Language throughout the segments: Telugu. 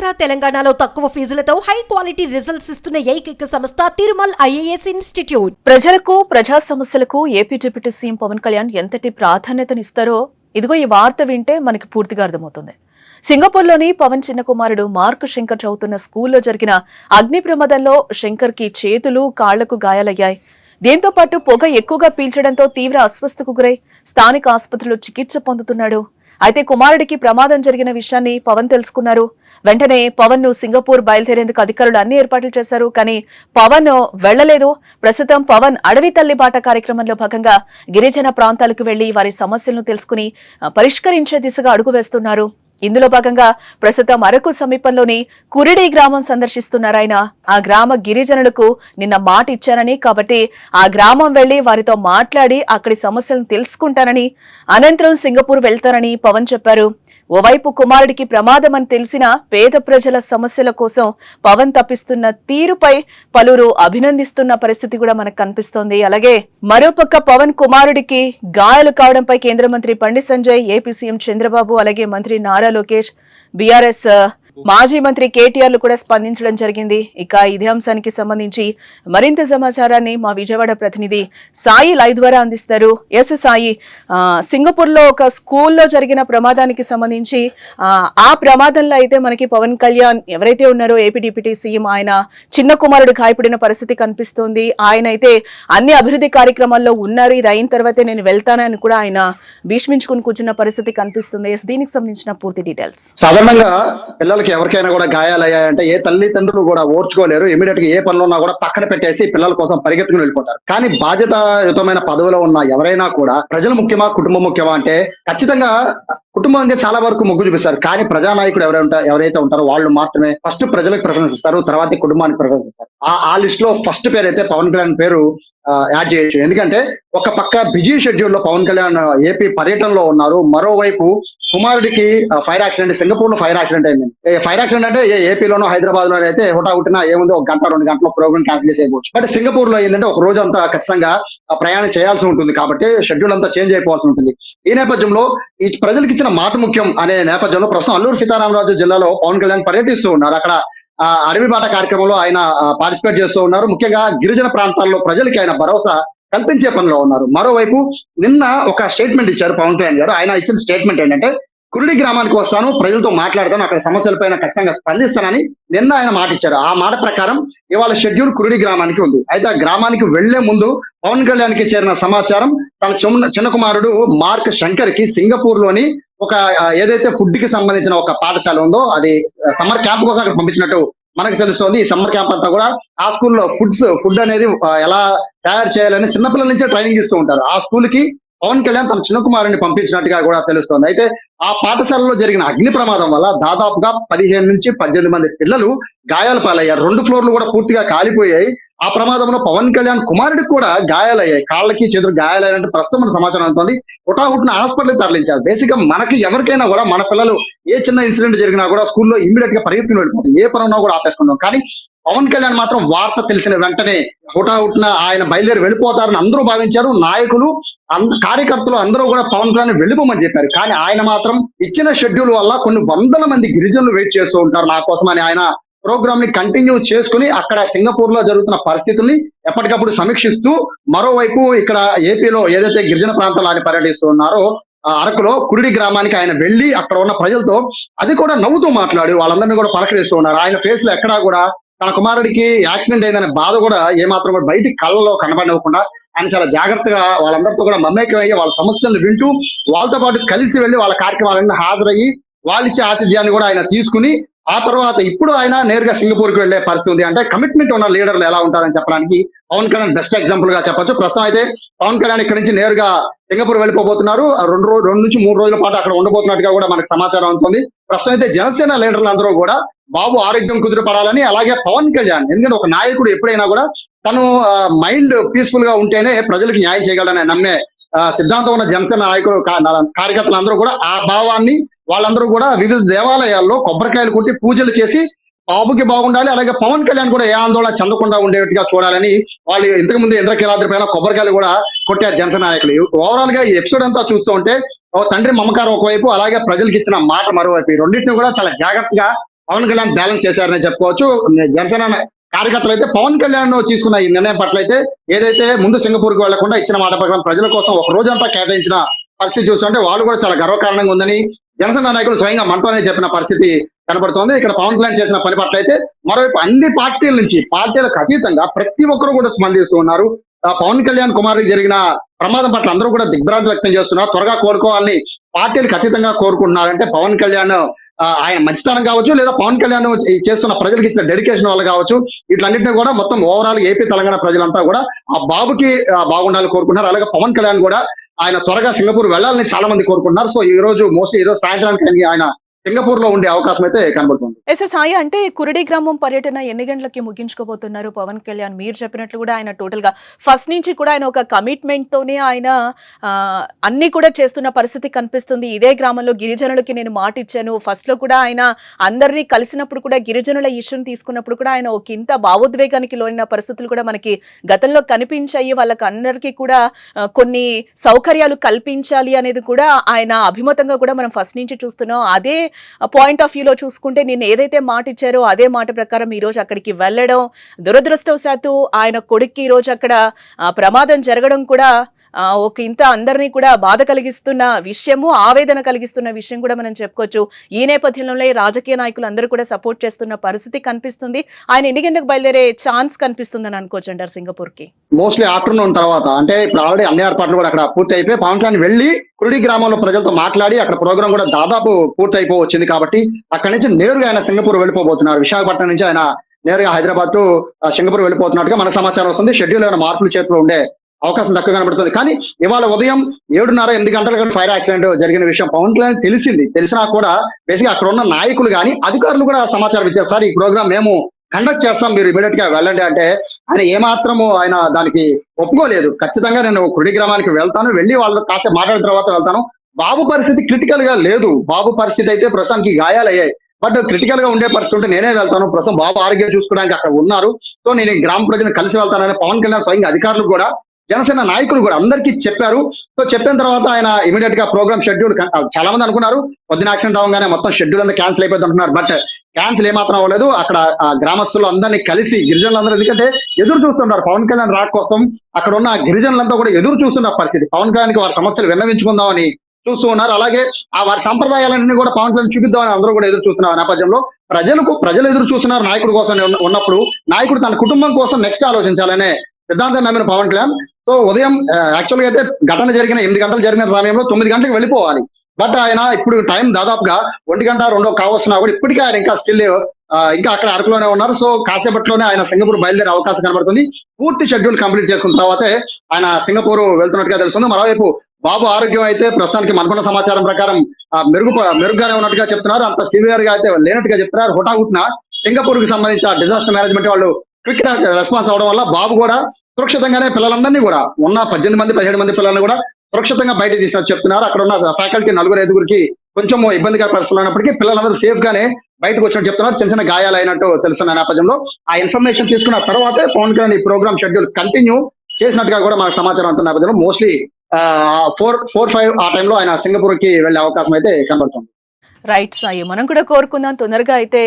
ఆంధ్ర తెలంగాణలో తక్కువ ఫీజులతో హై క్వాలిటీ రిజల్ట్స్ ఇస్తున్న ఏకైక సంస్థ తిరుమల్ ఐఏఎస్ ఇన్స్టిట్యూట్. ప్రజలకు ప్రజా సమస్యలకు AP deputy CM Pawan Kalyan ఎంతటి ప్రాధాన్యతనిస్తారో ఇదిగో ఈ వార్త వింటే మనకి పూర్తిగా అర్థమవుతుంది. సింగపూర్లోని పవన్ చిన్న కుమారుడు మార్క్ శంకర్ చదువుతున్న స్కూల్లో జరిగిన అగ్ని ప్రమాదంలో శంకర్ కి చేతులు కాళ్లకు గాయాలయ్యాయి. దీంతో పాటు పొగ ఎక్కువగా పీల్చడంతో తీవ్ర అస్వస్థకు గురై స్థానిక ఆసుపత్రిలో చికిత్స పొందుతున్నాడు. అయితే కుమారుడికి ప్రమాదం జరిగిన విషయాన్ని పవన్ తెలుసుకున్నారు. వెంటనే పవన్ ను సింగపూర్ బయలుదేరేందుకు అధికారులు అన్ని ఏర్పాట్లు చేశారు. కానీ పవన్ వెళ్లలేదు. ప్రస్తుతం పవన్ అడవి తల్లి బాట కార్యక్రమంలో భాగంగా గిరిజన ప్రాంతాలకు వెళ్లి వారి సమస్యలను తెలుసుకుని పరిష్కరించే దిశగా అడుగు వేస్తున్నారు. ఇందులో భాగంగా ప్రస్తుతం అరకు సమీపంలోని కురిడి గ్రామం సందర్శిస్తున్నారాయన. ఆ గ్రామ గిరిజనులకు నిన్న మాట ఇచ్చారని, కాబట్టి ఆ గ్రామం వెళ్లి వారితో మాట్లాడి అక్కడి సమస్యలను తెలుసుకుంటానని, అనంతరం సింగపూర్ వెళ్తారని పవన్ చెప్పారు. ఓవైపు కుమారుడికి ప్రమాదం అని తెలిసిన పేద ప్రజల సమస్యల కోసం పవన్ తప్పిస్తున్న తీరుపై పలువురు అభినందిస్తున్న పరిస్థితి కూడా మనకు కనిపిస్తోంది. అలాగే మరోపక్క పవన్ కుమారుడికి గాయాలు కావడంపై కేంద్ర మంత్రి బండి సంజయ్, ఏపీ సీఎం చంద్రబాబు, అలాగే మంత్రి నారా లోకేష్, బీఆర్ఎస్ మాజీ మంత్రి కేటీఆర్లు కూడా స్పందించడం జరిగింది. ఇక ఇదే అంశానికి సంబంధించి మరింత సమాచారాన్ని మా విజయవాడ ప్రతినిధి సాయి లైవ్ ద్వారా అందిస్తారు. ఎస్ సాయి, సింగపూర్ లో ఒక స్కూల్లో జరిగిన ప్రమాదానికి సంబంధించి ఆ ప్రమాదంలో అయితే మనకి పవన్ కళ్యాణ్ ఎవరైతే ఉన్నారో ఏపీ డిప్యూటీ సీఎం, ఆయన చిన్న కుమారుడు గాయపడిన పరిస్థితి కనిపిస్తోంది. ఆయన అయితే అన్ని అభివృద్ధి కార్యక్రమాల్లో ఉన్నారు. ఇది అయిన తర్వాతే నేను వెళ్తానని కూడా ఆయన భీష్మించుకుని కూర్చున్న పరిస్థితి కనిపిస్తుంది. దీనికి సంబంధించిన పూర్తి డీటెయిల్స్. సాధారణంగా పిల్లలకి ఎవరికైనా కూడా గాయాలయ్యాయంటే ఏ తల్లిదండ్రులు కూడా ఓర్చుకోలేరు. ఇమీడియట్ గా ఏ పనులు ఉన్నా కూడా పక్కన పెట్టేసి పిల్లల కోసం పరిగెత్తుకుని వెళ్ళిపోతారు. కానీ బాధ్యతాయుతమైన పదవిలో ఉన్న ఎవరైనా కూడా ప్రజలు ముఖ్యమా కుటుంబం ముఖ్యమా అంటే ఖచ్చితంగా కుటుంబం అంటే చాలా వరకు మొగ్గు చూపిస్తారు. కానీ ప్రజానాయకుడు ఎవరైతే ఉంటారో వాళ్ళు మాత్రమే ఫస్ట్ ప్రజలకు ప్రిఫరెన్స్ ఇస్తారు, తర్వాత కుటుంబానికి ప్రిఫరెన్స్ ఇస్తారు. ఆ లిస్ట్ లో ఫస్ట్ పేరు అయితే పవన్ కళ్యాణ్ పేరు యాడ్ చేయొచ్చు. ఎందుకంటే ఒక పక్క బిజీ షెడ్యూల్ లో పవన్ కళ్యాణ్ ఏపీ పర్యటనలో ఉన్నారు. మరోవైపు కుమారుడికి ఫైర్ యాక్సిడెంట్, సింగపూర్ లో ఫైర్ యాక్సిడెంట్ అయింది. ఫైర్ యాక్సిడెంట్ అంటే ఏపీలోనో హైదరాబాద్ లోనో అయితే హుటాహుటిన ఏముంది, 1 గంట 2 గంటల ప్రోగ్రామ్ క్యాన్సిల్ చేసేయవచ్చు. బట్ సింగపూర్ లో ఏంటంటే ఒక రోజు అంతా ఖచ్చితంగా ప్రయాణం చేయాల్సి ఉంటుంది. కాబట్టి షెడ్యూల్ అంతా చేంజ్ అయిపోవాల్సి ఉంటుంది. ఈ నేపథ్యంలో ఈ ప్రజలకు ఇచ్చిన మాట ముఖ్యం అనే నేపథ్యంలో ప్రస్తుతం అల్లూరు సీతారామరాజు జిల్లాలో పవన్ కళ్యాణ్ పర్యటిస్తూ ఉన్నారు. అక్కడ అడవి బాట కార్యక్రమంలో ఆయన పార్టిసిపేట్ చేస్తూ ఉన్నారు. ముఖ్యంగా గిరిజన ప్రాంతాల్లో ప్రజలకి ఆయన భరోసా కల్పించే పనిలో ఉన్నారు. మరోవైపు నిన్న ఒక స్టేట్మెంట్ ఇచ్చారు పవన్ కళ్యాణ్ గారు. ఆయన ఇచ్చిన స్టేట్మెంట్ ఏంటంటే కురిడి గ్రామానికి వస్తాను, ప్రజలతో మాట్లాడతాను, అక్కడ సమస్యలపైన ఖచ్చితంగా స్పందిస్తానని నిన్న ఆయన మాట ఇచ్చారు. ఆ మాట ప్రకారం ఇవాళ షెడ్యూల్ కురిడి గ్రామానికి ఉంది. అయితే ఆ గ్రామానికి వెళ్లే ముందు పవన్ కళ్యాణ్ కి చేరిన సమాచారం తన చిన్న కుమారుడు మార్క్ శంకర్ కి సింగపూర్ లోని ఒక ఏదైతే ఫుడ్ కి సంబంధించిన ఒక పాఠశాల ఉందో అది సమ్మర్ క్యాంప్ కోసం అక్కడ పంపించినట్టు మనకు తెలుస్తోంది. ఈ సమ్మర్ క్యాంప్ అంతా కూడా ఆ స్కూల్లో ఫుడ్ అనేది ఎలా తయారు చేయాలని చిన్నపిల్లల నుంచే ట్రైనింగ్ ఇస్తూ ఉంటారు. ఆ స్కూల్ కి పవన్ కళ్యాణ్ తన చిన్న కుమారుని పంపించినట్టుగా కూడా తెలుస్తోంది. అయితే ఆ పాఠశాలలో జరిగిన అగ్ని ప్రమాదం వల్ల దాదాపుగా 15 నుంచి 18 మంది పిల్లలు గాయాల పాలయ్యారు. 2 ఫ్లోర్లు కూడా పూర్తిగా కాలిపోయాయి. ఆ ప్రమాదంలో పవన్ కళ్యాణ్ కుమారుడికి కూడా గాయాలయ్యాయి. కాళ్ళకి చేతులు గాయాలయ్యారంటే ప్రస్తుతం మన సమాచారం అవుతుంది. హుటాహుటిన హాస్పిటల్ తరలించారు. బేసిక్ గా మనకి ఎవరికైనా కూడా మన పిల్లలు ఏ చిన్న ఇన్సిడెంట్ జరిగినా కూడా స్కూల్లో ఇమ్మీడియట్ గా పరిగెత్తుకుని వెళ్ళిపోతాం, ఏ పనున్నా కూడా ఆపేసుకుంటాం. కానీ పవన్ కళ్యాణ్ మాత్రం వార్త తెలిసిన వెంటనే హుటాహుటిన ఆయన బయలుదేరి వెళ్ళిపోతారని అందరూ భావించారు. నాయకులు కార్యకర్తలు అందరూ కూడా పవన్ కళ్యాణ్ వెళ్ళిపోమని చెప్పారు. కానీ ఆయన మాత్రం ఇచ్చిన షెడ్యూల్ వల్ల కొన్ని వందల మంది గిరిజనులు వెయిట్ చేస్తూ ఉంటారు నా కోసం అని ఆయన ప్రోగ్రామ్ ని కంటిన్యూ చేసుకుని అక్కడ సింగపూర్ లో జరుగుతున్న పరిస్థితుల్ని ఎప్పటికప్పుడు సమీక్షిస్తూ, మరోవైపు ఇక్కడ ఏపీలో ఏదైతే గిరిజన ప్రాంతాలు ఆయన పర్యటిస్తూ ఉన్నారో అరకులో కురిడి గ్రామానికి ఆయన వెళ్లి అక్కడ ఉన్న ప్రజలతో అది కూడా నవ్వుతూ మాట్లాడి వాళ్ళందరినీ కూడా పలకరిస్తూ ఉన్నారు. ఆయన ఫేస్ లో ఎక్కడా కూడా తన కుమారుడికి యాక్సిడెంట్ అయిందనే బాధ కూడా ఏమాత్రం కూడా బయటికి కళ్ళలో కనబడకుండా ఆయన చాలా జాగ్రత్తగా వాళ్ళందరితో కూడా మమేకం అయ్యి వాళ్ళ సమస్యలను వింటూ వాళ్ళతో పాటు కలిసి వెళ్లి వాళ్ళ కార్యక్రమాలన్నీ హాజరయ్యి వాళ్ళిచ్చే ఆతిథ్యాన్ని కూడా ఆయన తీసుకుని ఆ తర్వాత ఇప్పుడు ఆయన నేరుగా సింగపూర్ కి వెళ్లే పరిస్థితి ఉంది. అంటే కమిట్మెంట్ ఉన్న లీడర్లు ఎలా ఉంటారని చెప్పడానికి పవన్ కళ్యాణ్ బెస్ట్ ఎగ్జాంపుల్ గా చెప్పొచ్చు. ప్రస్తుతం అయితే పవన్ కళ్యాణ్ ఇక్కడ నుంచి నేరుగా సింగపూర్ వెళ్ళిపోతున్నారు. 2 నుంచి 3 రోజుల పాటు అక్కడ ఉండబోతున్నట్టుగా కూడా మనకు సమాచారం అవుతుంది. ప్రస్తుతం అయితే జనసేన లీడర్లు అందరూ కూడా బాబు ఆరోగ్యం కుదిరిపడాలని, అలాగే పవన్ కళ్యాణ్ ఎందుకంటే ఒక నాయకుడు ఎప్పుడైనా కూడా తను మైండ్ పీస్ఫుల్ గా ఉంటేనే ప్రజలకు న్యాయం చేయగలడని నమ్మే సిద్ధాంతం ఉన్న జనసేన నాయకులు కార్యకర్తలు అందరూ కూడా ఆ భావాన్ని వాళ్ళందరూ కూడా వివిధ దేవాలయాల్లో కొబ్బరికాయలు కొట్టి పూజలు చేసి బాబుకి బాగుండాలి, అలాగే పవన్ కళ్యాణ్ కూడా ఏ ఆందోళన చెందకుండా ఉండేట్టుగా చూడాలని వాళ్ళు ఇంతకు ముందు ఇంద్రకీలాద్రి పైన కొబ్బరికాయలు కూడా కొట్టారు జనసేన నాయకులు. ఓవరాల్ గా ఈ ఎపిసోడ్ అంతా చూస్తూ ఉంటే తండ్రి మమకారం ఒకవైపు, అలాగే ప్రజలకు ఇచ్చిన మాట మరోవైపు, ఈ రెండింటిని కూడా చాలా జాగ్రత్తగా పవన్ కళ్యాణ్ బ్యాలెన్స్ చేశారని చెప్పుకోవచ్చు. జనసేన కార్యకర్తలు అయితే పవన్ కళ్యాణ్ తీసుకున్న ఈ నిర్ణయం పట్ల అయితే ఏదైతే ముందు సింగపూర్ కు వెళ్లకుండా ఇచ్చిన మాట ప్రకారం ప్రజల కోసం ఒక రోజంతా కేటాయించిన పరిస్థితి చూస్తుంటే వాళ్ళు కూడా చాలా గర్వకారణంగా ఉందని జనసేన నాయకులు స్వయంగా మనతోనే చెప్పిన పరిస్థితి కనబడుతోంది. ఇక్కడ పవన్ కళ్యాణ్ చేసిన పని పట్ల అయితే మరోవైపు అన్ని పార్టీల నుంచి పార్టీలకు అతీతంగా ప్రతి ఒక్కరు కూడా స్పందిస్తూ ఉన్నారు. పవన్ కళ్యాణ్ కుమారుడికి జరిగిన ప్రమాదం పట్ల అందరూ కూడా దిగ్భ్రాంతి వ్యక్తం చేస్తున్నారు. త్వరగా కోరుకోవాలని పార్టీలకు అతీతంగా కోరుకుంటున్నారంటే పవన్ కళ్యాణ్ ఆయన మంచితనం కావచ్చు, లేదా పవన్ కళ్యాణ్ చేస్తున్న ప్రజలకు ఇచ్చిన డెడికేషన్ వల్ల కావచ్చు, వీటన్నింటినీ కూడా మొత్తం ఓవరాల్ ఏపీ తెలంగాణ ప్రజలంతా కూడా ఆ బాబుకి బాగుండాలని కోరుకుంటున్నారు. అలాగే పవన్ కళ్యాణ్ కూడా ఆయన త్వరగా సింగపూర్ వెళ్ళాలని చాలా మంది కోరుకుంటున్నారు. సో ఈ రోజు మోస్ట్లీ ఈ రోజు సాయంత్రానికి ఆయన సింగపూర్ లో ఉండే అవకాశం అయితే కనబడుతుంది. సాయి, అంటే కురడి గ్రామం పర్యటన ఎన్ని గంటలకి ముగించుకోబోతున్నారు పవన్ కళ్యాణ్? మీరు చెప్పినట్లు కూడా ఆయన టోటల్ గా ఫస్ట్ నుంచి కూడా ఆయన ఒక కమిట్మెంట్ తోనే ఆయన అన్ని కూడా చేస్తున్న పరిస్థితి కనిపిస్తుంది. ఇదే గ్రామంలో గిరిజనులకి నేను మాట ఇచ్చాను. ఫస్ట్ లో కూడా ఆయన అందరినీ కలిసినప్పుడు కూడా గిరిజనుల ఇష్యూని తీసుకున్నప్పుడు కూడా ఆయన ఒక ఇంత భావోద్వేగానికి లోనిన పరిస్థితులు కూడా మనకి గతంలో కనిపించాయి. వాళ్ళకి అందరికీ కూడా కొన్ని సౌకర్యాలు కల్పించాలి అనేది కూడా ఆయన అభిమతంగా కూడా మనం ఫస్ట్ నుంచి చూస్తున్నాం. అదే పాయింట్ ఆఫ్ వ్యూలో చూసుకుంటే నేను ఏదైతే మాట ఇచ్చారో అదే మాట ప్రకారం ఈ రోజు అక్కడికి వెళ్ళడం, దురదృష్టవశాత్తు ఆయన కొడుక్కి ఈ రోజు అక్కడ ప్రమాదం జరగడం కూడా ఒక ఇంత అందరినీ కూడా బాధ కలిగిస్తున్న విషయము, ఆవేదన కలిగిస్తున్న విషయం కూడా మనం చెప్పుకోవచ్చు. ఈ నేపథ్యంలో రాజకీయ నాయకులు అందరూ కూడా సపోర్ట్ చేస్తున్న పరిస్థితి కనిపిస్తుంది. ఆయన ఎన్ని గంటలకు బయలుదేరే ఛాన్స్ కనిపిస్తుందని అనుకోవచ్చు అంటారు సింగపూర్ కి? మోస్ట్లీ ఆఫ్టర్నూన్ తర్వాత, అంటే ఇప్పుడు ఆల్రెడీ అన్ని ఏర్పాట్లు కూడా అక్కడ పూర్తి అయిపోయి పవన్ కళ్యాణ్ వెళ్లి కురుడి గ్రామంలో ప్రజలతో మాట్లాడి అక్కడ ప్రోగ్రామ్ కూడా దాదాపు పూర్తి అయిపోవచ్చింది. కాబట్టి అక్కడి నుంచి నేరుగా ఆయన సింగపూర్ వెళ్ళిపోబోతున్నారు. విశాఖపట్నం నుంచి ఆయన నేరుగా హైదరాబాద్ టు సింగపూర్ వెళ్ళిపోతున్నట్టుగా మనకు సమాచారం వస్తుంది. షెడ్యూల్ ఏమైనా మార్పులు చేతిలో ఉండే అవకాశం తక్కువ కనబడుతుంది. కానీ ఇవాళ ఉదయం 7:30-8 గంటలకు ఫైర్ యాక్సిడెంట్ జరిగిన విషయం పవన్ కళ్యాణ్ తెలిసినా కూడా బేసిక్ అక్కడ ఉన్న నాయకులు కానీ అధికారులు కూడా సమాచారం ఇచ్చారు. సార్, ఈ ప్రోగ్రామ్ మేము కండక్ట్ చేస్తాం, మీరు ఇమీడియట్ గా వెళ్ళండి అంటే ఆయన ఏమాత్రము ఆయన దానికి ఒప్పుకోలేదు. ఖచ్చితంగా నేను కుడి గ్రామానికి వెళ్తాను, వెళ్ళి వాళ్ళతో కాసేపు మాట్లాడిన తర్వాత వెళ్తాను. బాబు పరిస్థితి క్రిటికల్ గా లేదు. బాబు పరిస్థితి అయితే ప్రస్తుతానికి గాయాలయ్యాయి. బట్ క్రిటికల్ గా ఉండే పరిస్థితి ఉంటే నేనే వెళ్తాను, ప్రస్తుతం బాబు ఆరోగ్యం చూసుకోవడానికి అక్కడ ఉన్నారు. సో నేను గ్రామ ప్రజలను కలిసి వెళ్తానని పవన్ కళ్యాణ్ స్వయంగా అధికారులు కూడా జనసేన నాయకులు కూడా అందరికీ చెప్పారు. సో చెప్పిన తర్వాత ఆయన ఇమీడియట్ గా ప్రోగ్రామ్ షెడ్యూల్, చాలా మంది అనుకున్నారు పొద్దున యాక్సిడెంట్ అవగానే మొత్తం షెడ్యూల్ అంతా క్యాన్సిల్ అయిపోతుంది అనుకున్నారు. బట్ క్యాన్సిల్ ఏమాత్రం అవ్వలేదు. అక్కడ గ్రామస్తులు అందరినీ కలిసి గిరిజనులందరూ, ఎందుకంటే ఎదురు చూస్తున్నారు పవన్ కళ్యాణ్ రాక కోసం. అక్కడ ఉన్న గిరిజనులంతా కూడా ఎదురు చూస్తున్న పరిస్థితి, పవన్ కళ్యాణ్కి వారి సమస్యలు విన్నవించుకుందామని చూస్తూ ఉన్నారు. అలాగే ఆ వారి సంప్రదాయాలన్నీ కూడా పవన్ కళ్యాణ్ చూపిద్దామని అందరూ కూడా ఎదురు చూస్తున్నారు. నేపథ్యంలో ప్రజలు ఎదురు చూస్తున్నారు నాయకుడి కోసం ఉన్నప్పుడు, నాయకుడు తన కుటుంబం కోసం నెక్స్ట్ ఆలోచించాలనే సిద్ధాంతం నమ్మిన పవన్ కళ్యాణ్ సో ఉదయం యాక్చువల్ గా అయితే ఘటన జరిగిన 8 గంటలు జరిగిన సమయంలో 9 గంటలకు వెళ్ళిపోవాలి. బట్ ఆయన ఇప్పుడు టైం దాదాపుగా 1 గంట 2 కావస్తున్నా కూడా ఇప్పటికీ ఆయన ఇంకా స్టిల్ ఇంకా అక్కడ అరకులోనే ఉన్నారు. సో కాసేపట్లోనే ఆయన సింగపూర్ బయలుదేరే అవకాశం కనబడుతుంది. పూర్తి షెడ్యూల్ కంప్లీట్ చేసుకున్న తర్వాతే ఆయన సింగపూర్ వెళ్తున్నట్టుగా తెలుస్తుంది. మరోవైపు బాబు ఆరోగ్యం అయితే ప్రస్తుతానికి మనకున్న సమాచారం ప్రకారం మెరుగ్గానే ఉన్నట్టుగా చెప్తున్నారు. అంత సివియర్ గా అయితే లేనట్టుగా చెప్తున్నారు. హుటాహుటిన సింగపూర్ కి సంబంధించిన డిజాస్టర్ మేనేజ్మెంట్ వాళ్ళు క్విక్ రెస్పాన్స్ అవడం వల్ల బాబు కూడా సురక్షితంగానే పిల్లలందరినీ కూడా ఉన్న 18 మంది 17 మంది పిల్లల్ని కూడా సురక్షితంగా బయట తీసినట్టు చెప్తున్నారు. అక్కడ ఉన్న ఫ్యాకల్టీ 4-5 కొంచెం ఇబ్బందికర పరిస్థితులు ఉన్నప్పటికీ పిల్లలందరూ సేఫ్ గానే బయటకు వచ్చినట్టు చెప్తున్నారు. చిన్న చిన్న గాయాలు అయినట్టు తెలుస్తున్న నేపథ్యంలో ఆ ఇన్ఫర్మేషన్ తీసుకున్న తర్వాతే పవన్ కళ్యాణ్ ఈ ప్రోగ్రామ్ షెడ్యూల్ కంటిన్యూ చేసినట్టుగా కూడా మనకు సమాచారం అంటున్న నేపథ్యంలో మోస్ట్లీ 4-5 ఆ టైంలో ఆయన సింగపూర్ కి వెళ్లే అవకాశం అయితే కనబడుతుంది. రైట్ సాయి, మనం కూడా కోరుకుందాం తొందరగా అయితే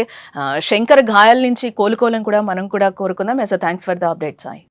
శంకర్ గాయాల నుంచి కోలుకోవాలని కూడా మనం కూడా కోరుకుందాం. Thanks for the update Sai.